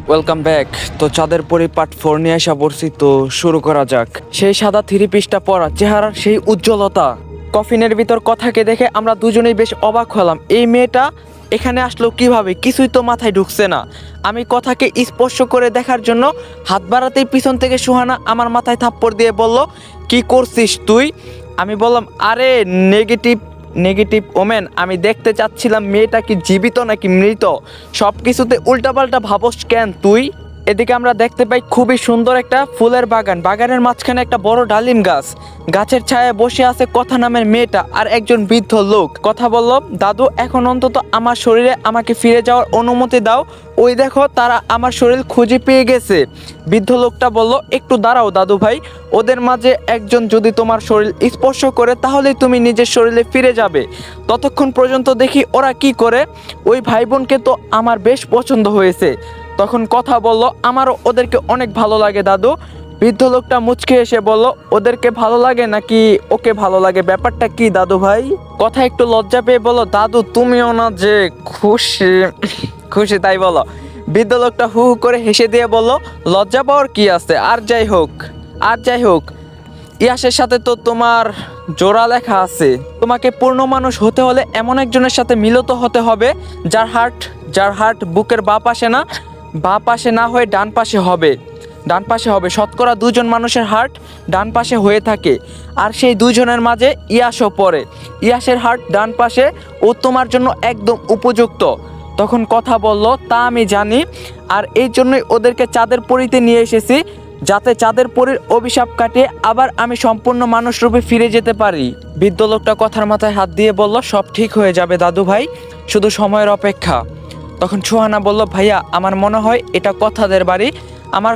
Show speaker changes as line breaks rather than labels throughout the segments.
Welcome back. তো চাঁদের পরি পার্ট 4 নিয়ে আসা পড়ছি, তো শুরু করা যাক। সেই সাদা থ্রি পিসটা পরা, চেহারার সেই উজ্জ্বলতা, কফিনের ভিতর কথাকে দেখে আমরা দুজনেই বেশ অবাক হলাম। এই মেয়েটা এখানে আসলো কিভাবে, কিছুই তো মাথায় ঢুকছে না। আমি কথাকে স্পর্শ করে দেখার জন্য হাত বাড়াতেই পিছন থেকে সুহানা আমার মাথায় থাপ্পড় দিয়ে বলল, কি করছিস তুই? আমি বললাম, আরে নেগেটিভ নেগেটিভ ওমেন, আমি দেখতে চাচ্ছিলাম মেয়েটা কি জীবিত নাকি মৃত। সব কিছুতে উল্টাপাল্টা ভাবস কেন তুই? এদিকে আমরা দেখতে পাই খুবই সুন্দর একটা ফুলের বাগান, বাগানের মাঝখানে একটা বড় ডালিম গাছ, গাছের ছায়ায় বসে আছে কথা নামের মেয়েটা আর একজন বৃদ্ধ লোক। কথা বলল, দাদু এখন অন্তত আমার শরীরে আমাকে ফিরে যাওয়ার অনুমতি দাও, ওই দেখো তারা আমার শরীর খুঁজে পেয়ে গেছে। বৃদ্ধ লোকটা বলল, একটু দাঁড়াও দাদু ভাই, ওদের মাঝে একজন যদি তোমার শরীর স্পর্শ করে তাহলেই তুমি নিজের শরীরে ফিরে যাবে। ততক্ষণ পর্যন্ত দেখি ওরা কি করে। ওই ভাই বোনকে তো আমার বেশ পছন্দ হয়েছে। তখন কথা বলল, আমারও ওদেরকে অনেক ভালো লাগে দাদু। বৃদ্ধ লোকটা মুচকে এসে বলল, ওদেরকে ভালো লাগে নাকি ওকে ভালো লাগে, ব্যাপারটা কি দাদু ভাই? কথা একটু লজ্জা পেয়ে বলল, দাদু তুমিও না যে খুশি খুশি তাই বলো। বৃদ্ধ লোকটা হু হু করে হেসে দিয়ে বলল, লজ্জা পাওয়ার কি আছে, আর যাই হোক ইয়াসের সাথে তো তোমার জোড়া লেখা আছে। তোমাকে পূর্ণ মানুষ হতে হলে এমন একজনের সাথে মিলিত হতে হবে যার হার্ট বুকের বাঁ পাশে না হয়ে ডান পাশে হবে। শতকরা দুজন মানুষের হার্ট ডান পাশে হয়ে থাকে, আর সেই দুজনের মাঝে ইয়াসও পড়ে। ইয়াসের হার্ট ডান পাশে, ও তোমার জন্য একদম উপযুক্ত। তখন কথা বলল, তা আমি জানি, আর এই জন্যই ওদেরকে চাঁদের পরীতে নিয়ে এসেছি, যাতে চাঁদের পরীর অভিশাপ কাটিয়ে আবার আমি সম্পূর্ণ মানুষ রূপে ফিরে যেতে পারি। বৃদ্ধ লোকটা কথার মাথায় হাত দিয়ে বলল, সব ঠিক হয়ে যাবে দাদু ভাই, শুধু সময়ের অপেক্ষা। তখন সুহানা বলল, ভাইয়া আমার মনে হয় এটা কথাদের বাড়ি, আমার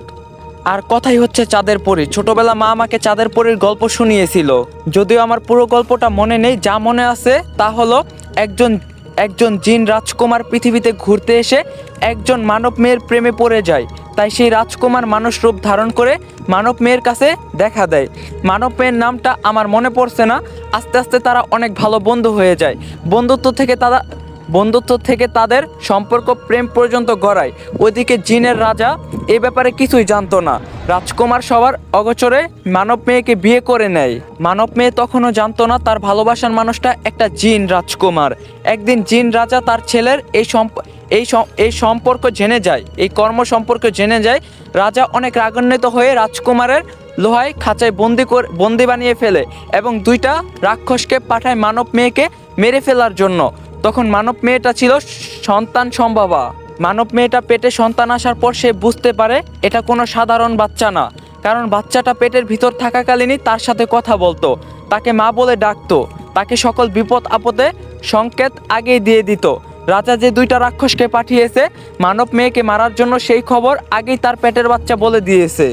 আর কথাই হচ্ছে চাঁদের পরী। ছোটবেলা মা আমাকে চাঁদের পরীর গল্প শুনিয়েছিল, যদিও আমার পুরো গল্পটা মনে নেই। যা মনে আছে তা হলো একজন জিন রাজকুমার পৃথিবীতে ঘুরতে এসে একজন মানব মেয়ের প্রেমে পড়ে যায়। তাই সেই রাজকুমার মানুষ রূপ ধারণ করে মানব মেয়ের কাছে দেখা দেয়। মানব মেয়ের নামটা আমার মনে পড়ছে না। আস্তে আস্তে তারা অনেক ভালো বন্ধু হয়ে যায়। বন্ধুত্ব থেকে তাদের সম্পর্ক প্রেম পর্যন্ত গড়ায়। ওইদিকে জিনের রাজা এ ব্যাপারে কিছুই জানতো না। রাজকুমার সবার অগোচরে মানব মেয়েকে বিয়ে করে নেয়। মানব মেয়ে তখনও জানতো না তার ভালোবাসার মানুষটা একটা জিন রাজকুমার। একদিন জিন রাজা তার ছেলের এই সম্পর্ক জেনে যায়, এই কর্ম সম্পর্কে জেনে যায়। রাজা অনেক রাগান্বিত হয়ে রাজকুমারের লোহায় খাঁচায় বন্দি বানিয়ে ফেলে এবং দুইটা রাক্ষসকে পাঠায় মানব মেয়েকে মেরে ফেলার জন্য। তখন মানব মেয়েটা ছিল সন্তান সম্ভবা। মানব মেয়েটা পেটে সন্তান আসার পর সে বুঝতে পারে এটা কোনো সাধারণ বাচ্চা না, কারণ বাচ্চাটা পেটের ভিতর থাকাকালীনই তার সাথে কথা বলতো, তাকে মা বলে ডাকতো, তাকে সকল বিপদ আপদে সংকেত আগেই দিয়ে দিত। রাজা যে দুইটা রাক্ষসকে পাঠিয়েছে মানব মেয়েকে মারার জন্য, সেই খবর আগেই তার পেটের বাচ্চা বলে দিয়েছে।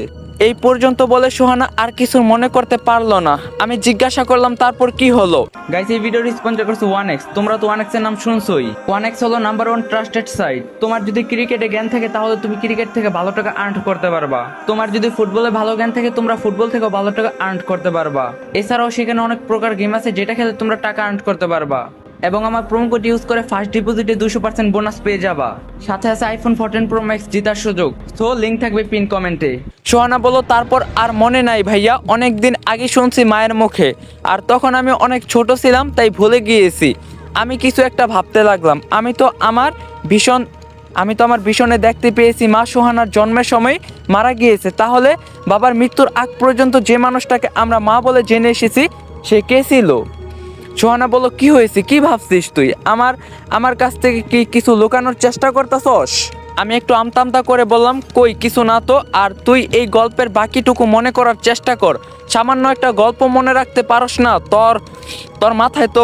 এই পর্যন্ত বলে সুহানা আর কিছু মনে করতে পারলো না। আমি জিজ্ঞাসা করলাম, তারপর কি হলো? গাইস, এই ভিডিওটি স্পন্সর করছে 1x। তোমরা তো 1x এর নাম শুনছোই। 1x হলো নাম্বার 1 ট্রাস্টেড সাইট। তোমার যদি ক্রিকেটে জ্ঞান থাকে তাহলে তুমি ক্রিকেট থেকে ভালো টাকা আর্ন করতে পারবা। তোমার যদি ফুটবলে ভালো জ্ঞান থাকে তোমরা ফুটবল থেকে ভালো টাকা আর্ন করতে পারবা। এছাড়াও সেখানে অনেক প্রকার গেম আছে যেটা খেলে তোমরা টাকা আর্ন করতে পারবা। এবং আমার প্রোমো কোড ইউজ করে ফার্স্ট ডিপোজিটে 200% বোনাস পেয়ে যাবা। সাথে আছে আইফোন 14 প্রো ম্যাক্স জেতার সুযোগ। সো লিংক থাকবে পিন কমেন্টে। সোহানা বলো, তারপর আর মনে নাই ভাইয়া, অনেক দিন আগে শুনছি মায়ের মুখে, আর তখন আমি অনেক ছোট ছিলাম তাই ভুলে গিয়েছি। আমি কিছু একটা ভাবতে লাগলাম। আমি তো আমার ভীষণে দেখতে পেয়েছি মা সোহানার জন্মের সময় মারা গিয়েছে। তাহলে বাবার মৃত্যুর আগ পর্যন্ত যে মানুষটাকে আমরা মা বলে জেনে এসেছি সে কে ছিল? সোহানা বলো, কি হয়েছে, কি ভাবছিস তুই? আমার কাছ থেকে কি কিছু লুকানোর চেষ্টা করতেছস? আমি একটু আমতামতা করে বললাম, কই কিছু না তো। আর তুই এই গল্পের বাকিটুকু মনে করার চেষ্টা কর। সামান্য একটা গল্প মনে রাখতে পারস না? তোর মাথায় তো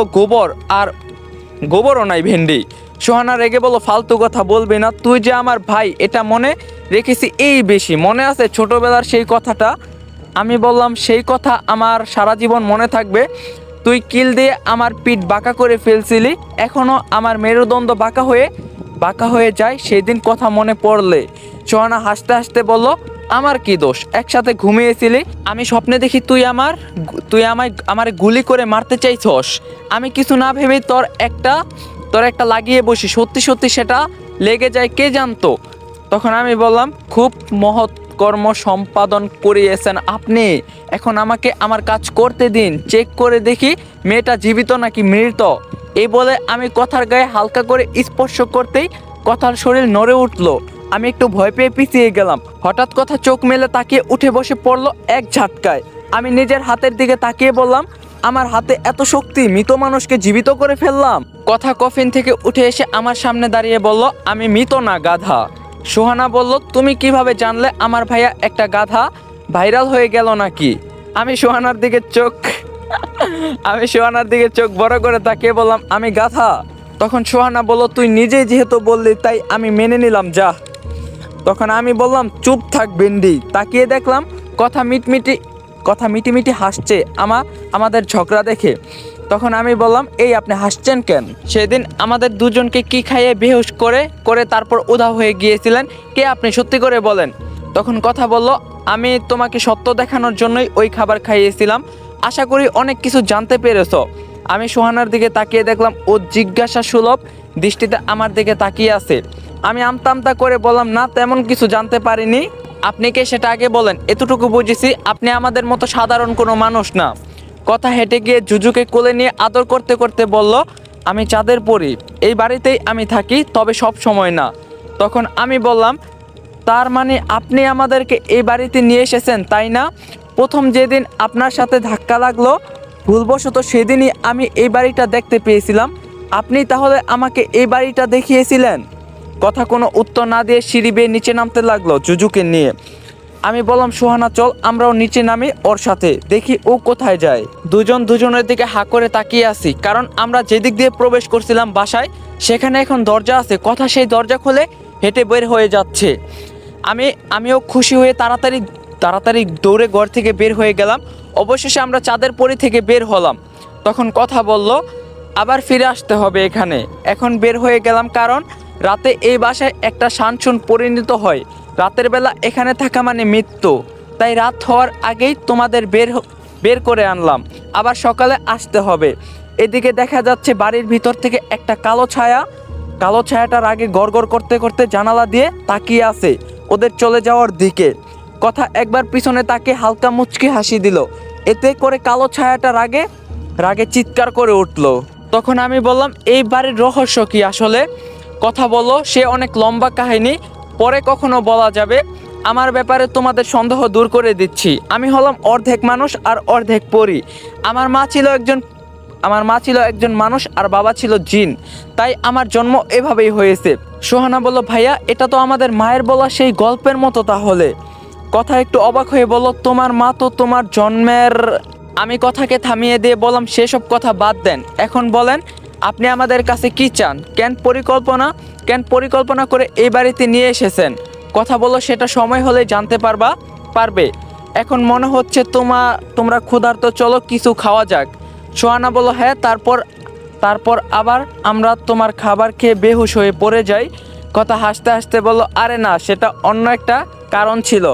গোবরও নাই ভেন্ডি। সোহানা রেগে বলো, ফালতু কথা বলবি না। তুই যে আমার ভাই এটা মনে রেখেছি এই বেশি। মনে আছে ছোটবেলার সেই কথাটা? আমি বললাম, সেই কথা আমার সারা জীবন মনে থাকবে। তুই কিল দিয়ে আমার পিঠ বাঁকা করে ফেলছিলি, এখনো আমার মেরুদণ্ড বাঁকা হয়ে যায় সেই দিন কথা মনে পড়লে। সোহানা হাসতে হাসতে বলল, আমার কি দোষ? একসাথে ঘুমিয়েছিলি, আমি স্বপ্নে দেখি তুই আমায় গুলি করে মারতে চাইছস। আমি কিছু না ভেবে তোর একটা লাগিয়ে বসি, সত্যি সত্যি সেটা লেগে যায় কে জানতো। তখন আমি বললাম, খুব মহৎ কর্ম সম্পাদন করিয়েছেন আপনি, এখন আমাকে আমার কাজ করতে দিন, চেক করে দেখি মেয়েটা জীবিত নাকি মৃত। এই বলে আমি কথার গায়ে হালকা করে স্পর্শ করতেই কথার শরীর নড়ে উঠল। আমি একটু ভয় পেয়ে পিছিয়ে গেলাম। হঠাৎ কথা চোখ মেলে তাকিয়ে উঠে বসে পড়লো এক ঝাটকায়। আমি নিজের হাতের দিকে তাকিয়ে বললাম, আমার হাতে এত শক্তি, মৃত মানুষকে জীবিত করে ফেললাম। কথা কফিন থেকে উঠে এসে আমার সামনে দাঁড়িয়ে বলল, আমি মৃত না, গাধা। সোহানা বলল, তুমি কিভাবে জানলে আমার ভাইয়া একটা গাধা? ভাইরাল হয়ে গেল নাকি? আমি সোহানার দিকে চোখ বড় করে তাকিয়ে বললাম, আমি গাধা? তখন সোহানা বলল, তুই নিজেই যেহেতু বললি তাই আমি মেনে নিলাম, যা। তখন আমি বললাম, চুপ থাক বেন্ডি। তাকিয়ে দেখলাম কথা মিটিমিটি হাসছে আমাদের ঝগড়া দেখে। তখন আমি বললাম, এই আপনি হাসছেন কেন? সেদিন আমাদের দুজনকে কি খাইয়ে বেহুশ করে তারপর উধাও হয়ে গিয়েছিলেন, কে আপনি, সত্যি করে বলেন। তখন কথা বলল, আমি তোমাকে সত্য দেখানোর জন্যই ওই খাবার খাইয়েছিলাম। আশা করি অনেক কিছু জানতে পেরেছো। আমি সোহানার দিকে তাকিয়ে দেখলাম ও জিজ্ঞাসা সুলভ দৃষ্টিতে আমার দিকে তাকিয়ে আছে। আমি আমতা করে বললাম, না, তেমন কিছু জানতে পারিনি। আপনি কে সেটা আগে বলেন। এতটুকু বুঝেছি আপনি আমাদের মতো সাধারণ কোনো মানুষ না। কথা হেঁটে গিয়ে জুজুকে কোলে নিয়ে আদর করতে করতে বলল, আমি চাঁদের পরি, এই বাড়িতেই আমি থাকি, তবে সব সময় না। তখন আমি বললাম, তার মানে আপনি আমাদেরকে এই বাড়িতে নিয়ে এসেছেন, তাই না? প্রথম যেদিন আপনার সাথে ধাক্কা লাগলো ভুলবশত, সেদিনই আমি এই বাড়িটা দেখতে পেয়েছিলাম। আপনি তাহলে আমাকে এই বাড়িটা দেখিয়েছিলেন। কথা কোনো উত্তর না দিয়ে সিঁড়ি বেয়ে নিচে নামতে লাগলো জুজুকে নিয়ে। আমি বললাম, সোহানা চল আমরাও নিচে নামি, ওর সাথে দেখি ও কোথায় যায়। দুজন দুজনের দিকে হাঁ করে তাকিয়ে আছি, কারণ আমরা যেদিক দিয়ে প্রবেশ করছিলাম বাসায়, সেখানে এখন দরজা আছে। কথা সেই দরজা খুলে হেঁটে বের হয়ে যাচ্ছে। আমিও খুশি হয়ে তাড়াতাড়ি দৌড়ে ঘর থেকে বের হয়ে গেলাম। অবশেষে আমরা চাঁদের পরি থেকে বের হলাম। তখন কথা বলল, আবার ফিরে আসতে হবে এখানে। এখন বের হয়ে গেলাম, কারণ রাতে এই বাসায় একটা শানসুন পরিণত হয়। রাতের বেলা এখানে থাকা মানে মৃত্যু। তাই রাত হওয়ার আগেই তোমাদের বের করে আনলাম। আবার সকালে আসতে হবে। এদিকে দেখা যাচ্ছে বাড়ির ভিতর থেকে একটা কালো ছায়াটার আগে গড়গড় করতে করতে জানালা দিয়ে তাকিয়ে আছে ওদের চলে যাওয়ার দিকে। কথা একবার পিছনে তাকিয়ে হালকা মুচকি হাসি দিল। এতে করে কালো ছায়াটা রাগে চিৎকার করে উঠল। তখন আমি বললাম, এই বাড়ির রহস্য কি আসলে? কথা বলল, সে অনেক লম্বা কাহিনী, পরে কখনো বলা যাবে। আমার ব্যাপারে তোমাদের সন্দেহ দূর করে দিচ্ছি। আমি হলাম অর্ধেক মানুষ আর অর্ধেক পরী। আমার মা ছিল একজন মানুষ আর বাবা ছিল জিন, তাই আমার জন্ম এভাবেই হয়েছে। সোহানা বলল, ভাইয়া, এটা তো আমাদের মায়ের বলা সেই গল্পের মতো তাহলে। কথা একটু অবাক হয়ে বলল, তোমার মা তো তোমার জন্মের। আমি কথাকে থামিয়ে দিয়ে বললাম, সেসব কথা বাদ দেন, এখন বলেন আপনি আমাদের কাছে কি চান? কেন পরিকল্পনা করে এই বাড়িতে নিয়ে এসেছেন? কথা বলো, সেটা সময় হলে জানতে পারবে। এখন মনে হচ্ছে তোমরা ক্ষুধার্ত, চলো কিছু খাওয়া যাক। সোহানা বলল, হ্যাঁ, তারপর আবার আমরা তোমার খাবার খেয়ে বেহুশ হয়ে পড়ে যাই। কথা হাসতে হাসতে বলল, আরে না, সেটা অন্য একটা কারণ ছিল।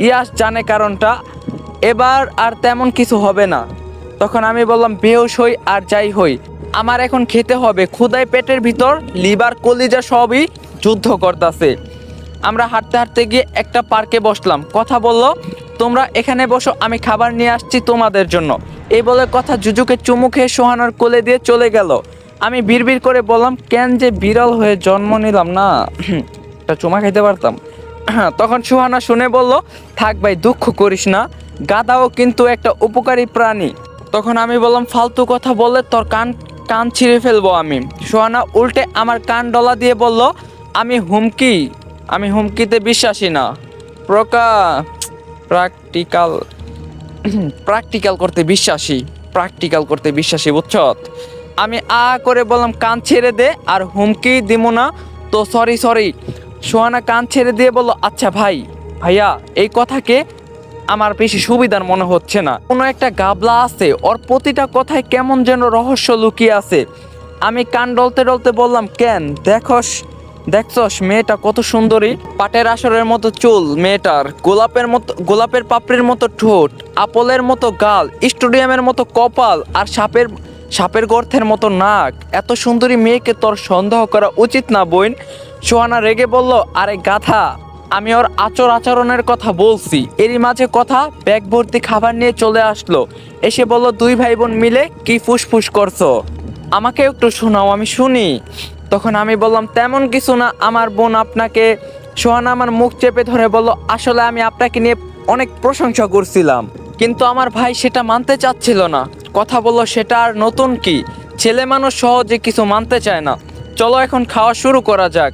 ইয়াস জানে কারণটা, এবার আর তেমন কিছু হবে না। তখন আমি বললাম, বেহুশ হই আর যাই হই, আমার এখন খেতে হবে। ক্ষুধায় পেটের ভিতর লিভার কলিজা সবই যুদ্ধ করতেছে। আমরা হাঁটতে হাঁটতে গিয়ে একটা পার্কে বসলাম। কথা বলল, তোমরা এখানে বসো, আমি খাবার নিয়ে আসছি তোমাদের জন্য। এই বলে কথা জুজুকে চুমু খেয়ে সোহানার কোলে দিয়ে চলে গেল। আমি বিড়বিড় করে বললাম, কেন যে বিড়াল হয়ে জন্ম নিলাম না, একটা চুমা খাইতে পারতাম। তখন সোহানা শুনে বলল, থাক ভাই, দুঃখ করিস না, গাধাও কিন্তু একটা উপকারী প্রাণী। তখন আমি বললাম, ফালতু কথা বললে তোর কান ছিঁড়ে ফেলবো আমি। সোহানা উল্টে আমার কান ডলা দিয়ে বলল, আমি হুমকিতে বিশ্বাসী না, প্র্যাকটিক্যাল করতে বিশ্বাসী, বুঝছ? আমি করে বললাম, কান ছেড়ে দে, আর হুমকি দিমু না তো। সরি। সোহানা কান ছেড়ে দিয়ে বলল, আচ্ছা ভাইয়া, এই কথাকে আমার বেশি সুবিধার মনে হচ্ছে না। কোনো একটা গাবলা আছে, ওর প্রতিটা কথায় কেমন যেন রহস্য লুকিয়ে আছে। আমি কান ডলতে ডলতে বললাম, কেন, দেখছস মেয়েটা কত সুন্দরী, পাটের আসরের মতো চুল মেয়েটার, গোলাপের পাপড়ির মতো ঠোঁট, আপেলের মতো গাল, স্টেডিয়ামের মতো কপাল, আর সাপের গর্তের মতো নাক। এত সুন্দরী মেয়েকে তোর সন্দেহ করা উচিত না বোন? সোহানা রেগে বলল, আরে গাধা, আমি ওর আচরণের কথা বলছি। এরই মাঝে কথা ব্যাগ ভর্তি খাবার নিয়ে চলে আসলো। এসে বলল, দুই ভাই বোন মিলে কি ফুসফুস করছো, আমাকে একটু শোনাও, আমি শুনি। তখন আমি বললাম, তেমন কিছু না, আমার বোন আপনাকে। সোহানা আমার মুখ চেপে ধরে বলল, আসলে আমি আপনাকে নিয়ে অনেক প্রশংসা করছিলাম, কিন্তু আমার ভাই সেটা মানতে চাচ্ছিল না। কথা বলল, সেটা আর নতুন কি, ছেলে মানুষ সহজে কিছু মানতে চায় না। চলো এখন খাওয়া শুরু করা যাক।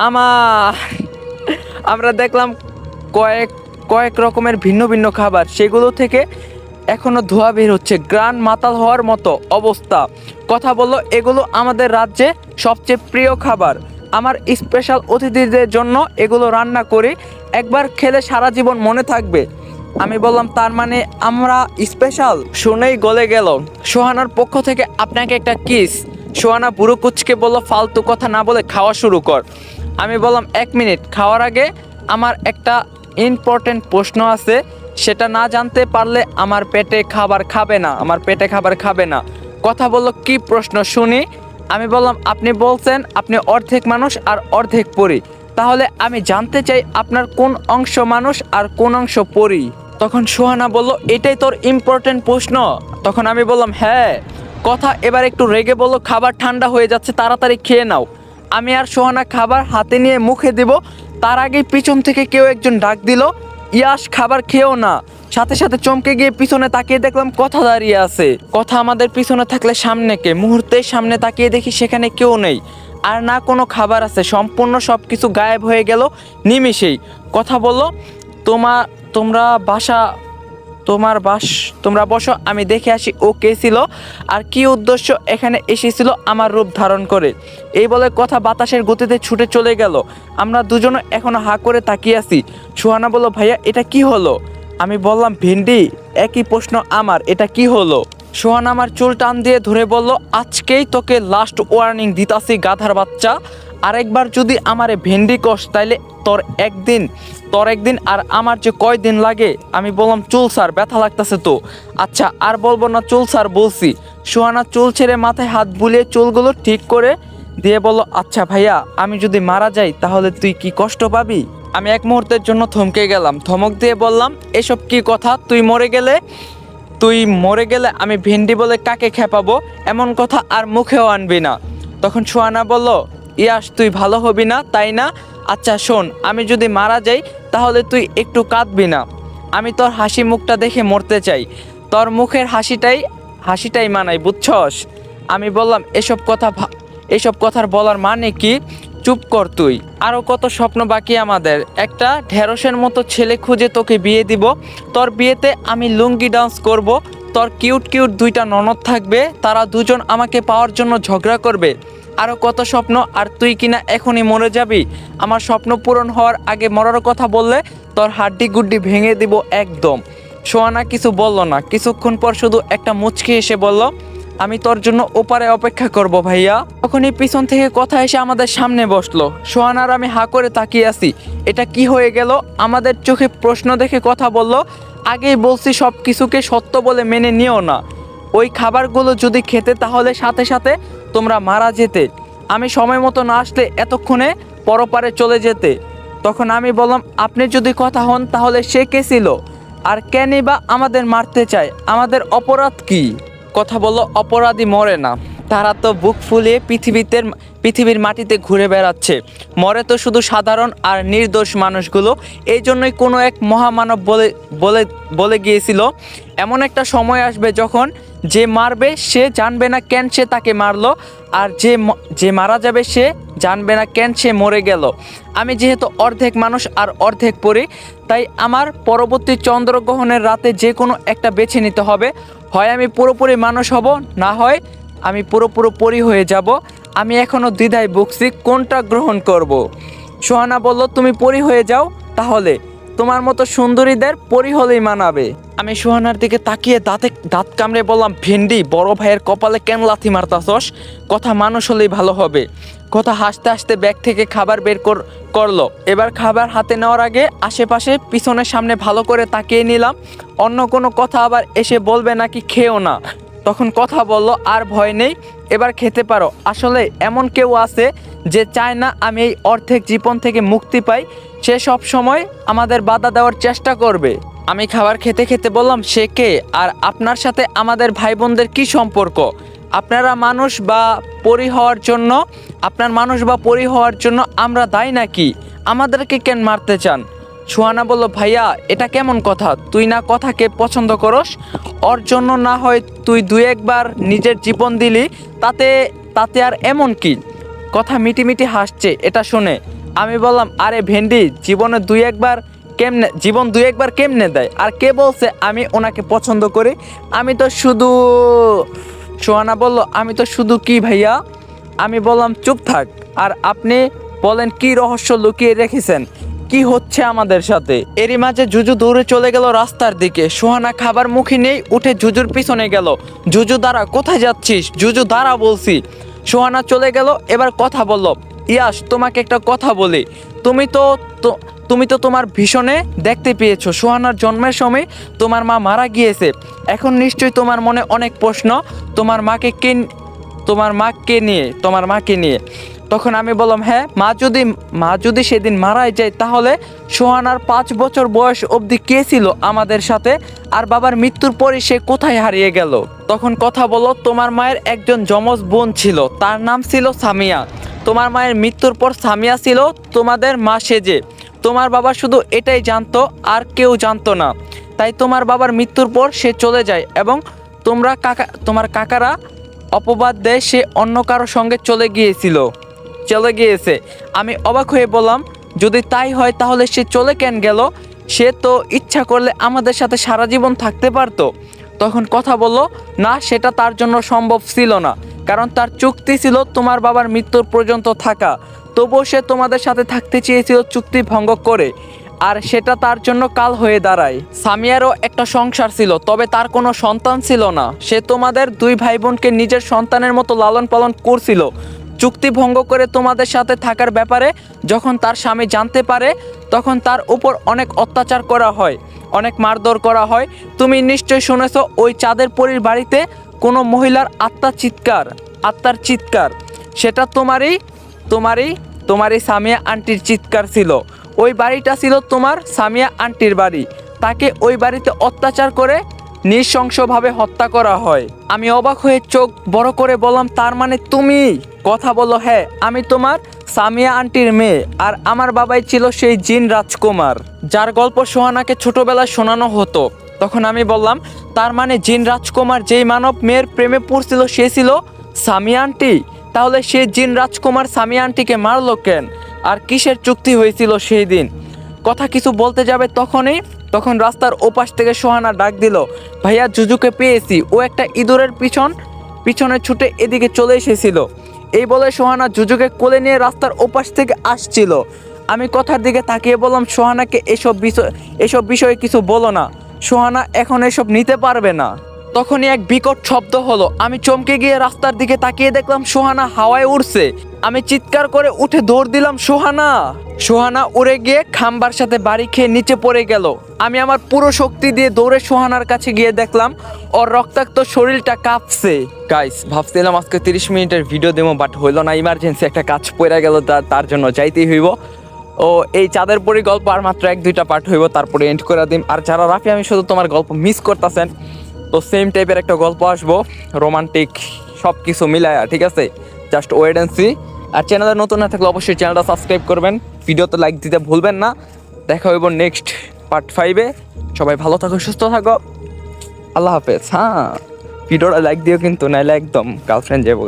আমার আমরা দেখলাম কয়েক কয়েক রকমের ভিন্ন ভিন্ন খাবার, সেগুলো থেকে এখনো ধোঁয়া বের হচ্ছে, গ্রান মাতাল হওয়ার মতো অবস্থা। কথা বললো, এগুলো আমাদের রাজ্যে সবচেয়ে প্রিয় খাবার, আমার স্পেশাল অতিথিদের জন্য এগুলো রান্না করি, একবার খেলে সারা জীবন মনে থাকবে। আমি বললাম, তার মানে আমরা স্পেশাল? শুনেই গলে গেল। সোহানার পক্ষ থেকে আপনাকে একটা কিস। সোহানা বুড়ো কুচকে বলল, ফালতু কথা না বলে খাওয়া শুরু কর। আমি বললাম, এক মিনিট, খাওয়ার আগে আমার একটা ইম্পর্টেন্ট প্রশ্ন আছে, সেটা না জানতে পারলে আমার পেটে খাবার খাবে না। কথা বলল, কি প্রশ্ন শুনি। আমি বললাম, আপনি বলছেন আপনি অর্ধেক মানুষ আর অর্ধেক পরী, তাহলে আমি জানতে চাই আপনার কোন অংশ মানুষ আর কোন অংশ পরী। তখন সোহানা বলল, এটাই তোর ইম্পর্টেন্ট প্রশ্ন? তখন আমি বললাম, হ্যাঁ। কথা এবার একটু রেগে বলল, খাবার ঠান্ডা হয়ে যাচ্ছে, তাড়াতাড়ি খেয়ে নাও। আমি আর সোহানা খাবার হাতে নিয়ে মুখে দেব, তার আগে পিছন থেকে কেউ একজন ডাক দিল, ইয়াস, খাবার খেও না। সাথে সাথে চমকে গিয়ে পিছনে তাকিয়ে দেখলাম কথা দাঁড়িয়ে আছে। কথা আমাদের পিছনে থাকলে সামনে কে? মুহূর্তেই সামনে তাকিয়ে দেখি সেখানে কেউ নেই, আর না কোনো খাবার আছে, সম্পূর্ণ সব কিছু গায়েব হয়ে গেল নিমিষেই। কথা বলল, তোমরা বাসা তোমরা বসো, আমি দেখে আসি ও কে ছিল আর কি উদ্দেশ্য এখানে এসেছিল আমার রূপ ধারণ করে। এই বলে কথা বাতাসের গতিতে ছুটে চলে গেল। আমরা দুজনে এখনো হা করে তাকিয়ে আছি। সুহানা বলল, ভাইয়া এটা কি হলো? আমি বললাম, ভেন্ডি, একই প্রশ্ন আমার, এটা কি হলো? সোহানা আমার চুল টান দিয়ে ধরে বলল, আজকেই তোকে লাস্ট ওয়ার্নিং দিতাছি গাধার বাচ্চা, আরেকবার যদি আমারে ভেন্ডি কষ তাইলে তোর একদিন আর আমার যে কয়দিন লাগে। আমি বললাম, চুল স্যার, ব্যথা লাগতেছে তো। আচ্ছা আর বলবো না, চুল স্যার বলছি। সোহানা চুল ছেড়ে মাথায় হাত বুলিয়ে চুলগুলো ঠিক করে দিয়ে বলল, আচ্ছা ভাইয়া, আমি যদি মারা যাই তাহলে তুই কি কষ্ট পাবি? আমি এক মুহূর্তের জন্য থমকে গেলাম। ধমক দিয়ে বললাম, এসব কি কথা? তুই মরে গেলে আমি ভেন্ডি বলে কাকে খেপাবো? এমন কথা আর মুখেও আনবি না। তখন সোহানা বলল, ইয়াস, তুই ভালো হবি না তাই না? আচ্ছা শোন, আমি যদি মারা যাই তাহলে তুই একটু কাঁদবি না, আমি তোর হাসি মুখটা দেখে মরতে চাই, তোর মুখের হাসিটাই মানাই, বুঝছস? আমি বললাম, এসব কথার বলার মানে কি? চুপ কর তুই, আরও কত স্বপ্ন বাকি আমাদের। একটা ঢেঁড়সের মতো ছেলে খুঁজে তোকে বিয়ে দিব, তোর বিয়েতে আমি লুঙ্গি ডান্স করব, তোর কিউট কিউট দুইটা ননদ থাকবে, তারা দুজন আমাকে পাওয়ার জন্য ঝগড়া করবে। আরও কত স্বপ্ন, আর তুই কিনা এখনই মরে যাবি। আমার স্বপ্ন পূরণ হওয়ার আগে মরার কথা বললে তোর হাড্ডি গুড্ডি ভেঙে দিব একদম। সোহানা কিছু বলল না, কিছুক্ষণ পর শুধু একটা মুচকি এসে বলল, আমি তোর জন্য ওপারে অপেক্ষা করব ভাইয়া। তখনই পিছন থেকে কথা এসে আমাদের সামনে বসলো। সোহানার আমি হা করে তাকিয়ে আছি, এটা কি হয়ে গেল? আমাদের চোখে প্রশ্ন দেখে কথা বলল, আগেই বলছি সব কিছুকে সত্য বলে মেনে নিও না, ওই খাবারগুলো যদি খেতে তাহলে সাথে সাথে তোমরা মারা যেতে, আমি সময় মতো না আসলে এতক্ষণে পরপারে চলে যেতে। তখন আমি বললাম, আপনি যদি কথা হন তাহলে সে কে ছিল, আর কেনই বা আমাদের মারতে চায়? আমাদের অপরাধ কি? কথা বলল, অপরাধী মরে না, তারা তো বুক ফুলিয়ে পৃথিবীর মাটিতে ঘুরে বেড়াচ্ছে, মরে তো শুধু সাধারণ আর নির্দোষ মানুষগুলো। এই জন্যই কোনো এক মহামানব বলে গিয়েছিল, এমন একটা সময় আসবে যখন যে মারবে সে জানবে না কেন সে তাকে মারলো, আর যে মারা যাবে সে জানবে না কেন সে মরে গেল। আমি যেহেতু অর্ধেক মানুষ আর অর্ধেক পরী, তাই আমার পরবর্তী চন্দ্রগ্রহণের রাতে যে কোনো একটা বেছে নিতে হবে, হয় আমি পুরোপুরি মানুষ হব, না হয় আমি পুরোপুরি পরী হয়ে যাব। আমি এখনও দ্বিধায় ভুগছি কোনটা গ্রহণ করব। সোহানা বলল, তুমি পরী হয়ে যাও তাহলে, তোমার মতো সুন্দরীদের পরী হলেই মানাবে। আমি সোহানার দিকে তাকিয়ে দাঁত কামড়ে বললাম, ভেন্ডি, বড় ভাইয়ের কপালে কেন লাথি মারতাছস? কথা মানুষ হলেই ভালো হবে। কথা হাসতে হাসতে ব্যাগ থেকে খাবার বের করলো। এবার খাবার হাতে নেওয়ার আগে আশেপাশে পিছনের সামনে ভালো করে তাকিয়ে নিলাম, অন্য কোনো কথা আবার এসে বলবে নাকি খেও না। তখন কথা বলল, আর ভয় নেই, এবার খেতে পারো। আসলে এমন কেউ আছে যে চায় না আমি এই অর্ধেক জীবন থেকে মুক্তি পাই, সে সব সময় আমাদের বাধা দেওয়ার চেষ্টা করবে। আমি খাবার খেতে খেতে বললাম, সে কে? আর আপনার সাথে আমাদের ভাই বোনদের কী সম্পর্ক? আপনারা মানুষ বা পরি হওয়ার জন্য, আপনার মানুষ বা পরি হওয়ার জন্য আমরা দায়ী নাকি? আমাদেরকে কেন মারতে চান? সুহানা বলল, ভাইয়া এটা কেমন কথা? তুই না কথাকে পছন্দ করস, ওর জন্য না হয় তুই দুই একবার নিজের জীবন দিলি, তাতে তাতে আর এমন কি? কথা মিটি হাসছে এটা শুনে। আমি বললাম, আরে ভেন্ডি, জীবন দুই একবার কেমনে দেয়? আর কে বলছে আমি ওনাকে পছন্দ করি? আমি তো শুধু। সোহানা বলল, আমি তো শুধু কি ভাইয়া? আমি বললাম, চুপ থাক, আর আপনি বলেন কি রহস্য লুকিয়ে রেখেছেন? কি হচ্ছে আমাদের সাথে? এরই মাঝে জুজু দৌড়ে চলে গেল রাস্তার দিকে। সোহানা খাবার মুখে নেই, উঠে জুজুর পিছনে গেল। জুজু দাঁড়া, কোথায় যাচ্ছিস? জুজু দাঁড়া বলছি। সোহানা চলে গেল। এবার কথা বলল, ইয়াস তোমাকে একটা কথা বলি, তুমি তো তোমার ভীষণে দেখতে পেয়েছো সোহানার জন্মের সময় তোমার মা মারা গিয়েছে। এখন নিশ্চয়ই তোমার মনে অনেক প্রশ্ন, তোমার মাকে নিয়ে। তখন আমি বললাম, হ্যাঁ, মা যদি সেদিন মারাই যায়, তাহলে সোহানার 5 বছর বয়স অবধি কে ছিল আমাদের সাথে? আর বাবার মৃত্যুর পরই সে কোথায় হারিয়ে গেল? তখন কথা বলো, তোমার মায়ের একজন যমজ বোন ছিল, তার নাম ছিল সামিয়া। তোমার মায়ের মৃত্যুর পর সামিয়া ছিল তোমাদের মা সেজে। তোমার বাবা শুধু এটাই জানতো, আর কেউ জানতো না। তাই তোমার বাবার মৃত্যুর পর সে চলে যায় এবং তোমার কাকারা অপবাদ দেয় সে অন্য কারোর সঙ্গে চলে গিয়েছে। আমি অবাক হয়ে বললাম, যদি তাই হয় তাহলে সে চলে কেন গেল? সে তো ইচ্ছা করলে আমাদের সাথে সারা জীবন থাকতে পারতো। তখন কথা বলল, না, সেটা তার জন্য সম্ভব ছিল না, কারণ তার চুক্তি ছিল তোমার বাবার মৃত্যুর পর্যন্ত থাকা। তবুও সে তোমাদের সাথে থাকতে চেয়েছিল চুক্তি ভঙ্গ করে, আর সেটা তার জন্য কাল হয়ে দাঁড়ায়। সামিয়ারও একটা সংসার ছিল, তবে তার কোনো সন্তান ছিল না। সে তোমাদের 2 ভাই বোনকে নিজের সন্তানের মতো লালন পালন করছিল। চুক্তি ভঙ্গ করে তোমাদের সাথে থাকার ব্যাপারে যখন তার স্বামী জানতে পারে, তখন তার উপর অনেক অত্যাচার করা হয়, অনেক মারধর করা হয়। তুমি নিশ্চয়ই শুনেছো, ওই চাঁদের পরীর বাড়িতে কোনো মহিলার আত্মার চিৎকার। সেটা তোমারই সামিয়া আন্টির চিৎকার ছিল। ওই বাড়িটা ছিল তোমার সামিয়া আন্টির বাড়ি। তাকে ওই বাড়িতে অত্যাচার করে নৃশংসভাবে হত্যা করা হয়। আমি অবাক হয়ে চোখ বড় করে বললাম, তার মানে তুমি? কথা বলো, হ্যাঁ, আমি তোমার সামিয়া আন্টির মেয়ে, আর আমার বাবাই ছিল সেই জিন রাজকুমার যার গল্প সোহানাকে ছোটবেলায় শোনানো হতো। তখন আমি বললাম, তার মানে জিন রাজকুমার যেই মানব মেয়ের প্রেমে পড়ছিল সে ছিল সামিয়া আন্টি? তাহলে সে জিন রাজকুমার সামিয়া আন্টিকে মারলো কেন? আর কিসের চুক্তি হয়েছিল সেই দিন? কথা কিছু বলতে যাবে তখন রাস্তার ওপাশ থেকে সোহানা ডাক দিল, ভাইয়া, জুজুকে পেয়েছি, ও একটা ইঁদুরের পিছনে ছুটে এদিকে চলে এসেছিল। এই বলে সোহানা জুজুকে কোলে নিয়ে রাস্তার ওপাশ থেকে আসছিল। আমি কথার দিকে তাকিয়ে বললাম, সোহানাকে এসব বিষয়ে কিছু বলো না, সোহানা এখন এসব নিতে পারবে না। তখনই এক বিকট শব্দ হলো। আমি চমকে গিয়ে রাস্তার দিকে তাকিয়ে দেখলাম সোহানা হাওয়ায় উড়ছে। আমি চিৎকার করে উঠে দৌড় দিলাম, সোহানা উড়ে গিয়ে খাম্বার সাথে বাড়ি খেয়ে নিচে পড়ে গেল। আমি আমার পুরো শক্তি দিয়ে দৌড়ে সোহানার কাছে গিয়ে দেখলাম ওর রক্তাক্ত শরীরটা কাঁপছে। গাইস, ভাবছিলাম আজকে 30 মিনিটের ভিডিও দেবো, বাট হইল না, ইমার্জেন্সি একটা কাজ পড়ে গেল, তার জন্য যাইতেই হইব। ও এই চাঁদের পরি গল্প আর মাত্র 1-2টা পার্ট হইব, তারপরে এন্ড করে দিম। আর যারা রাফি আমি শুধু তোমার গল্প মিস করতেছেন, তো সেম টাইপের একটা গল্প আসবো, রোমান্টিক সব কিছু মিলায়া, ঠিক আছে? Just wait and see. আর চ্যানেলে নতুন না থাকলে অবশ্যই চ্যানেলটা সাবস্ক্রাইব করবেন, ভিডিওতে লাইক দিতে ভুলবেন না। দেখা হইব নেক্সট পার্ট 5-এ। সবাই ভালো থাকো, সুস্থ থাকো, আল্লাহ হাফেজ। হ্যাঁ, ভিডিওটা লাইক দিও কিন্তু, নাইলে একদম গার্লফ্রেন্ড যাবো।